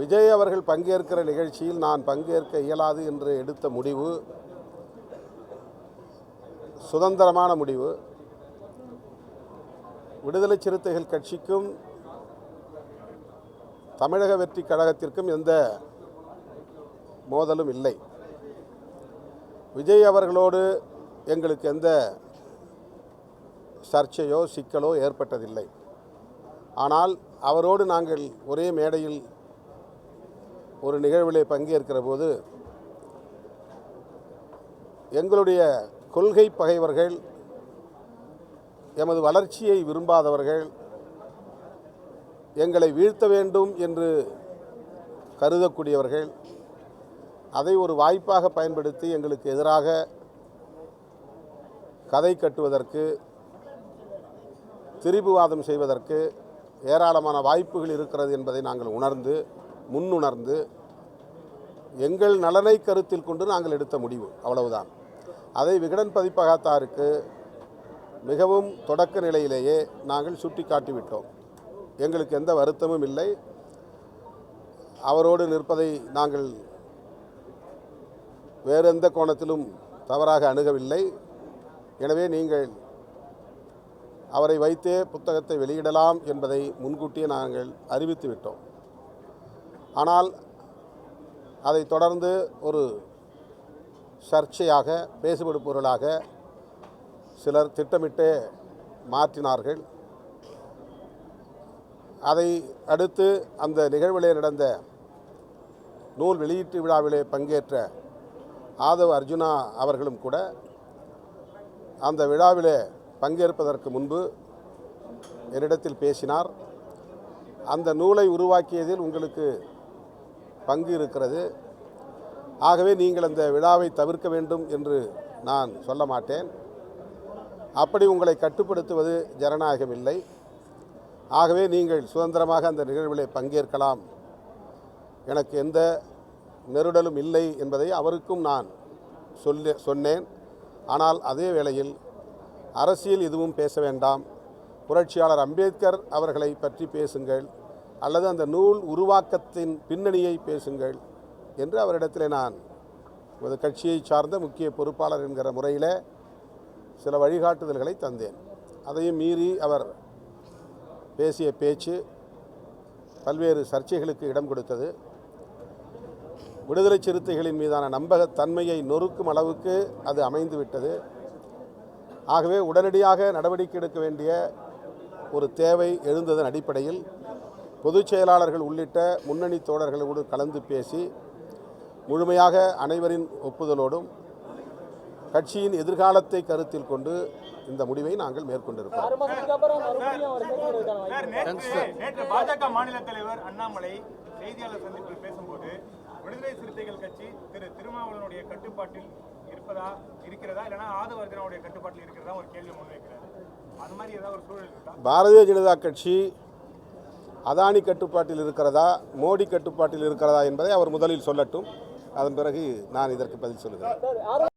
விஜய் அவர்கள் பங்கேற்கிற நிகழ்ச்சியில் நான் பங்கேற்க இயலாது என்று எடுத்த முடிவு சுதந்திரமான முடிவு. விடுதலை சிறுத்தைகள் கட்சிக்கும் தமிழக வெற்றி கழகத்திற்கும் எந்த மோதலும் இல்லை. விஜய் அவர்களோடு எங்களுக்கு எந்த சர்ச்சையோ சிக்கலோ ஏற்பட்டதில்லை. ஆனால் அவரோடு நாங்கள் ஒரே மேடையில் ஒரு நிகழ்விலே பங்கேற்கிற போது எங்களுடைய கொள்கை பகைவர்கள், எமது வளர்ச்சியை விரும்பாதவர்கள், எங்களை வீழ்த்த வேண்டும் என்று கருதக்கூடியவர்கள் அதை ஒரு வாய்ப்பாக பயன்படுத்தி எங்களுக்கு எதிராக கதை கட்டுவதற்கு, திரிபுவாதம் செய்வதற்கு ஏராளமான வாய்ப்புகள் இருக்கிறது என்பதை நாங்கள் முன்னுணர்ந்து எங்கள் நலனை கருத்தில் கொண்டு நாங்கள் எடுத்த முடிவு, அவ்வளவுதான். அதை விகடன் பதிப்பகத்தாருக்கு மிகவும் தொடக்க நிலையிலேயே நாங்கள் சுட்டி காட்டிவிட்டோம். எங்களுக்கு எந்த வருத்தமும் இல்லை. அவரோடு நிற்பதை நாங்கள் வேறு எந்த கோணத்திலும் தவறாக அணுகவில்லை. எனவே நீங்கள் அவரை வைத்தே புத்தகத்தை வெளியிடலாம் என்பதை முன்கூட்டியே நாங்கள் அறிவித்து விட்டோம். ஆனால் அதை தொடர்ந்து ஒரு சர்ச்சையாக, பேசுபடு பொருளாக சிலர் திட்டமிட்டே மாற்றினார்கள். அதை அடுத்து அந்த நிகழ்விலே நடந்த நூல் வெளியீட்டு விழாவிலே பங்கேற்ற ஆதவ் அர்ஜுனா அவர்களும் கூட அந்த விழாவிலே பங்கேற்பதற்கு முன்பு என்னிடத்தில் பேசினார். அந்த நூலை உருவாக்கியதில் உங்களுக்கு பங்கு இருக்கிறது, ஆகவே நீங்கள் அந்த விழாவை தவிர்க்க வேண்டும் என்று நான் சொல்ல மாட்டேன். அப்படி உங்களை கட்டுப்படுத்துவது ஜனநாயகம் இல்லை. ஆகவே நீங்கள் சுதந்திரமாக அந்த நிகழ்விலே பங்கேற்கலாம், எனக்கு எந்த நெருடலும் இல்லை என்பதை அவருக்கும் நான் சொன்னேன். ஆனால் அதே வேளையில் அரசியல் எதுவும் பேச வேண்டாம், புரட்சியாளர் அம்பேத்கர் அவர்களை பற்றி பேசுங்கள் அல்லது அந்த நூல் உருவாக்கத்தின் பின்னணியை பேசுங்கள் என்று அவரிடத்தில் நான் ஒரு கட்சியை சார்ந்த முக்கிய பொறுப்பாளர் என்கிற முறையில் சில வழிகாட்டுதல்களை தந்தேன். அதையும் மீறி அவர் பேசிய பேச்சு பல்வேறு சர்ச்சைகளுக்கு இடம் கொடுத்தது. விடுதலை சிறுத்தைகளின் மீதான நம்பகத்தன்மையை நொறுக்கும் அளவுக்கு அது அமைந்துவிட்டது. ஆகவே உடனடியாக நடவடிக்கை எடுக்க வேண்டிய ஒரு தேவை எழுந்ததன் அடிப்படையில் பொதுச் செயலாளர்கள் உள்ளிட்ட முன்னணி தோழர்களோடு கலந்து பேசி முழுமையாக அனைவரின் ஒப்புதலோடும் கட்சியின் எதிர்காலத்தை கருத்தில் கொண்டு இந்த முடிவை நாங்கள் மேற்கொண்டிருக்கிறோம். பாஜக மாநில தலைவர் அண்ணாமலை செய்தியாளர் சந்திப்பில் பேசும்போது விடுதலை சிறுத்தைகள் கட்சி திருமாவளவனுடைய கட்டுப்பாட்டில் இருக்கிறதா இல்லைனா ஆதவ் அர்ஜுனாவுடைய கட்டுப்பாட்டில் இருக்கிறதா ஒரு கேள்வி முன்வைக்கிறார். அது மாதிரி ஏதாவது ஒரு சூழல் இருக்கா? பாரதிய ஜனதா கட்சி அதானி கட்டுப்பாட்டில் இருக்கிறதா, மோடி கட்டுப்பாட்டில் இருக்கிறதா என்பதை அவர் முதலில் சொல்லட்டும். அதன் பிறகு நான் இதற்கு பதில் சொல்லுகிறேன்.